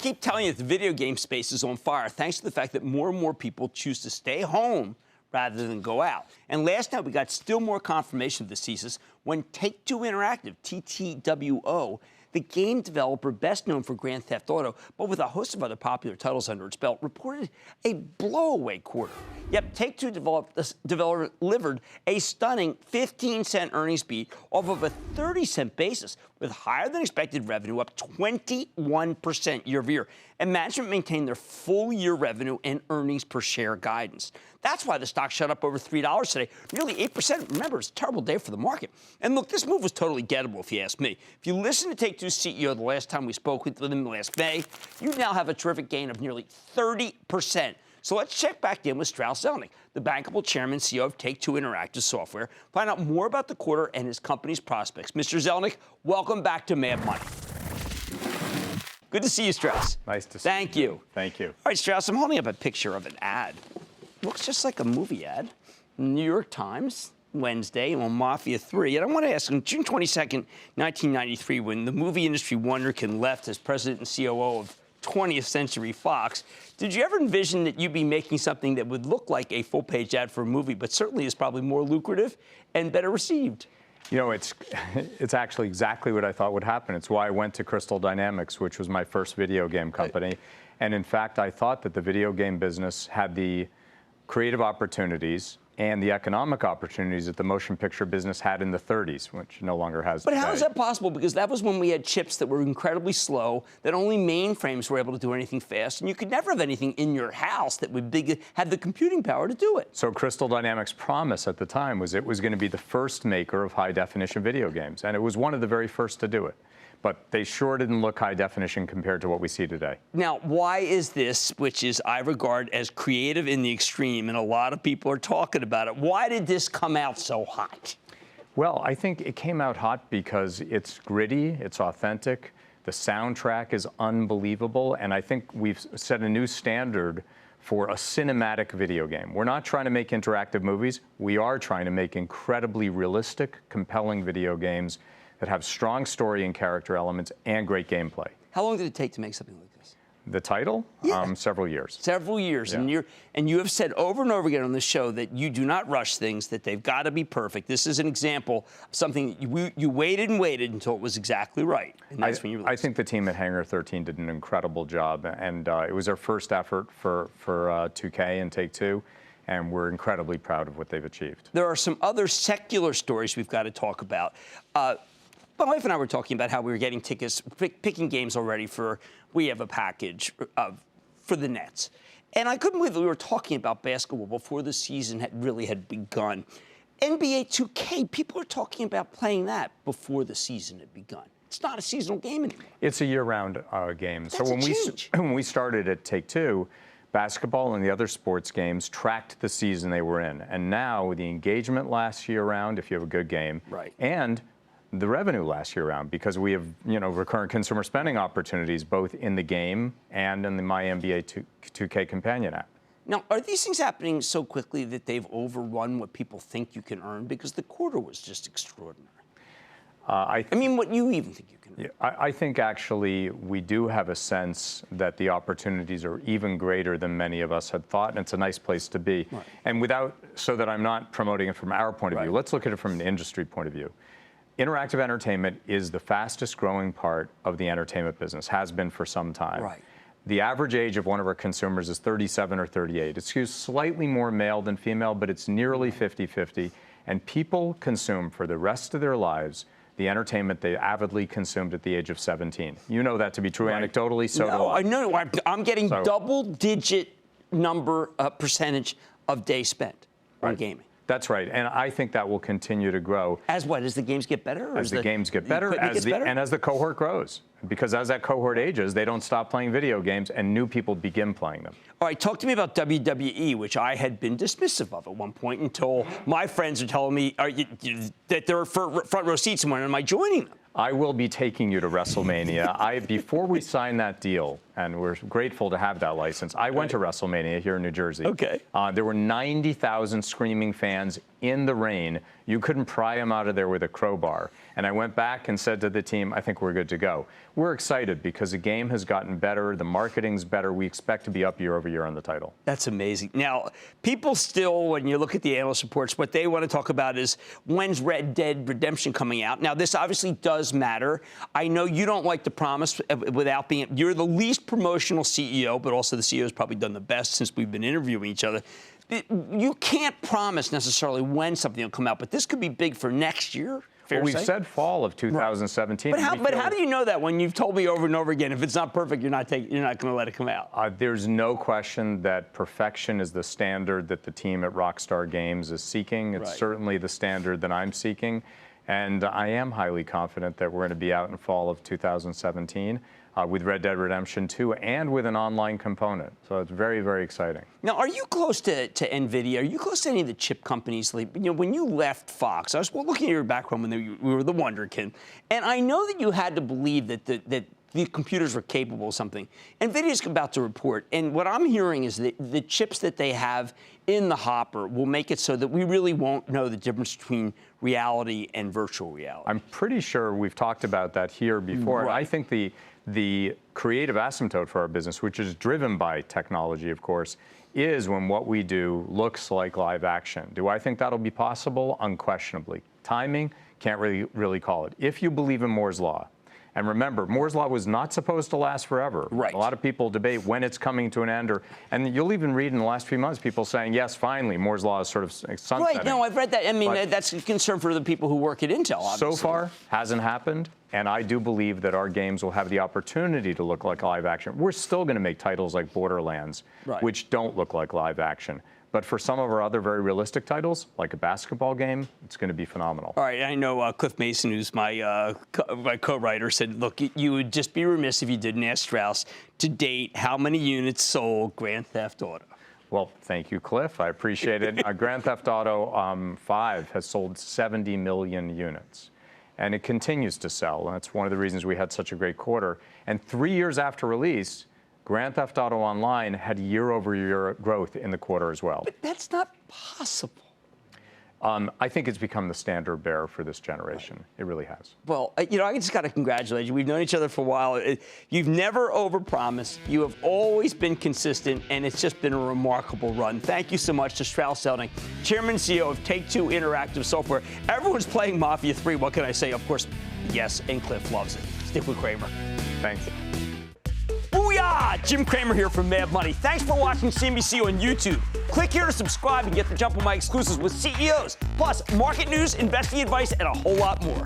keep telling you that the video game space is on fire thanks to the fact that more and more people choose to stay home rather than go out. And last night, we got still more confirmation of this thesis when Take-Two Interactive, TTWO, the game developer best known for Grand Theft Auto, but with a host of other popular titles under its belt, reported a blowaway quarter. Yep, Take-Two delivered a stunning 15-cent earnings beat off of a 30-cent basis, with higher-than-expected revenue up 21% year-over-year. And management maintained their full-year revenue and earnings per share guidance. That's why the stock shot up over $3 today, nearly 8%. Remember, it's a terrible day for the market. And look, this move was totally gettable, if you ask me. If you listen to Take-Two's CEO the last time we spoke with him last May, you now have a terrific gain of nearly 30%. So let's check back in with Strauss Zelnick, the bankable chairman and CEO of Take-Two Interactive Software, find out more about the quarter and his company's prospects. Mr. Zelnick, welcome back to Mad Money. Good to see you, Strauss. Nice to see you. Thank you. Thank you. All right, Strauss, I'm holding up a picture of an ad. Looks just like a movie ad. New York Times, Wednesday, on Mafia 3. And I want to ask, on June 22nd, 1993, when the movie industry wonderkin left as president and COO of 20th Century Fox, did you ever envision that you'd be making something that would look like a full-page ad for a movie, but certainly is probably more lucrative and better received? You know, it's actually exactly what I thought would happen. It's why I went to Crystal Dynamics, which was my first video game company. Right. And in fact, I thought that the video game business had the creative opportunities and the economic opportunities that the motion picture business had in the 30s, which no longer has But today. how is that possible? Because that was when we had chips that were incredibly slow, that only mainframes were able to do anything fast, and you could never have anything in your house that would have the computing power to do it. So Crystal Dynamics' promise at the time was it was going to be the first maker of high-definition video games, and it was one of the very first to do it. But they sure didn't look high definition compared to what we see today. Now, why is this, which is I regard as creative in the extreme, and a lot of people are talking about it, why did this come out so hot? Well, I think it came out hot because it's gritty, it's authentic, the soundtrack is unbelievable, and I think we've set a new standard for a cinematic video game. We're not trying to make interactive movies. We are trying to make incredibly realistic, compelling video games that have strong story and character elements and great gameplay. How long did it take to make something like this? The title? Yeah. Several years. Several years. Yeah. And you have said over and over again on the show that you do not rush things, that they've got to be perfect. This is an example of something you waited and waited until it was exactly right. And that's when you released. I think the team at Hangar 13 did an incredible job, and it was our first effort for 2K and Take-Two, and we're incredibly proud of what they've achieved. There are some other secular stories we've got to talk about. My wife and I were talking about how we were getting tickets, picking games already we have a package for the Nets. And I couldn't believe that we were talking about basketball before the season had begun. NBA 2K, people are talking about playing that before the season had begun. It's not a seasonal game anymore. It's a year-round game. That's so a when we started at Take-Two, basketball and the other sports games tracked the season they were in. And now the engagement lasts year-round if you have a good game. Right. And the revenue lasts year-round because we have, recurrent consumer spending opportunities both in the game and in the My NBA 2K companion app. Now, are these things happening so quickly that they've overrun what people think you can earn? Because the quarter was just extraordinary. I mean, what you even think you can earn. Yeah, I think actually we do have a sense that the opportunities are even greater than many of us had thought, and it's a nice place to be. Right. And so that I'm not promoting it from our point of view, let's look at it from an industry point of view. Interactive entertainment is the fastest growing part of the entertainment business, has been for some time. Right. The average age of one of our consumers is 37 or 38. It skews slightly more male than female, but it's nearly 50-50. And people consume for the rest of their lives the entertainment they avidly consumed at the age of 17. You know that to be true anecdotally, so do I. I know. I'm getting double-digit percentage of day spent on gaming. That's right, and I think that will continue to grow. As what? As the games get better? Or as the games get better, and as the cohort grows. Because as that cohort ages, they don't stop playing video games, and new people begin playing them. All right, talk to me about WWE, which I had been dismissive of at one point until my friends are telling me that they're front row seats somewhere, and am I joining them? I will be taking you to WrestleMania. Before we signed that deal, and we're grateful to have that license. I went to WrestleMania here in New Jersey. Okay. There were 90,000 screaming fans in the rain. You couldn't pry them out of there with a crowbar. And I went back and said to the team, I think we're good to go. We're excited because the game has gotten better. The marketing's better. We expect to be up year over year on the title. That's amazing. Now, people still, when you look at the analyst reports, what they want to talk about is when's Red Dead Redemption coming out. Now, this obviously does matter. I know you don't like to promise without being, you're the least promotional CEO, but also the CEO has probably done the best since we've been interviewing each other. You can't promise necessarily when something will come out, but this could be big for next year. Well, we've said fall of 2017. Right. But how do you know that when you've told me over and over again, if it's not perfect, you're not going to let it come out? There's no question that perfection is the standard that the team at Rockstar Games is seeking. It's certainly the standard that I'm seeking. And I am highly confident that we're going to be out in fall of 2017 with Red Dead Redemption 2 and with an online component. So it's very, very exciting. Now, are you close to NVIDIA? Are you close to any of the chip companies? When you left Fox, I was looking at your background when you were the Wonderkin, and I know that you had to believe that the computers were capable of something. NVIDIA's about to report, and what I'm hearing is that the chips that they have in the hopper will make it so that we really won't know the difference between reality and virtual reality. I'm pretty sure we've talked about that here before. Right. I think the creative asymptote for our business, which is driven by technology, of course, is when what we do looks like live action. Do I think that'll be possible? Unquestionably. Timing, can't really call it. If you believe in Moore's Law, and remember, Moore's Law was not supposed to last forever. Right. A lot of people debate when it's coming to an end, and you'll even read in the last few months people saying, yes, finally, Moore's Law is sort of sunsetting. Right, no, I've read that. I mean, that's a concern for the people who work at Intel, obviously. So far, hasn't happened, and I do believe that our games will have the opportunity to look like live action. We're still going to make titles like Borderlands, which don't look like live action. But for some of our other very realistic titles, like a basketball game, it's going to be phenomenal. All right, I know Cliff Mason, who's my co-writer, said, look, you would just be remiss if you didn't ask Strauss to date how many units sold Grand Theft Auto. Well, thank you, Cliff. I appreciate it. Grand Theft Auto 5 has sold 70 million units. And it continues to sell. And that's one of the reasons we had such a great quarter. And 3 years after release, Grand Theft Auto Online had year-over-year growth in the quarter as well. But that's not possible. I think it's become the standard bearer for this generation. Right. It really has. Well, I just got to congratulate you. We've known each other for a while. You've never overpromised. You have always been consistent, and it's just been a remarkable run. Thank you so much to Strauss Zelnick, Chairman and CEO of Take-Two Interactive Software. Everyone's playing Mafia 3. What can I say? Of course, yes, and Cliff loves it. Stick with Cramer. Thanks. Booyah! Jim Cramer here from Mad Money. Thanks for watching CNBC on YouTube. Click here to subscribe and get the jump on my exclusives with CEOs, plus market news, investing advice, and a whole lot more.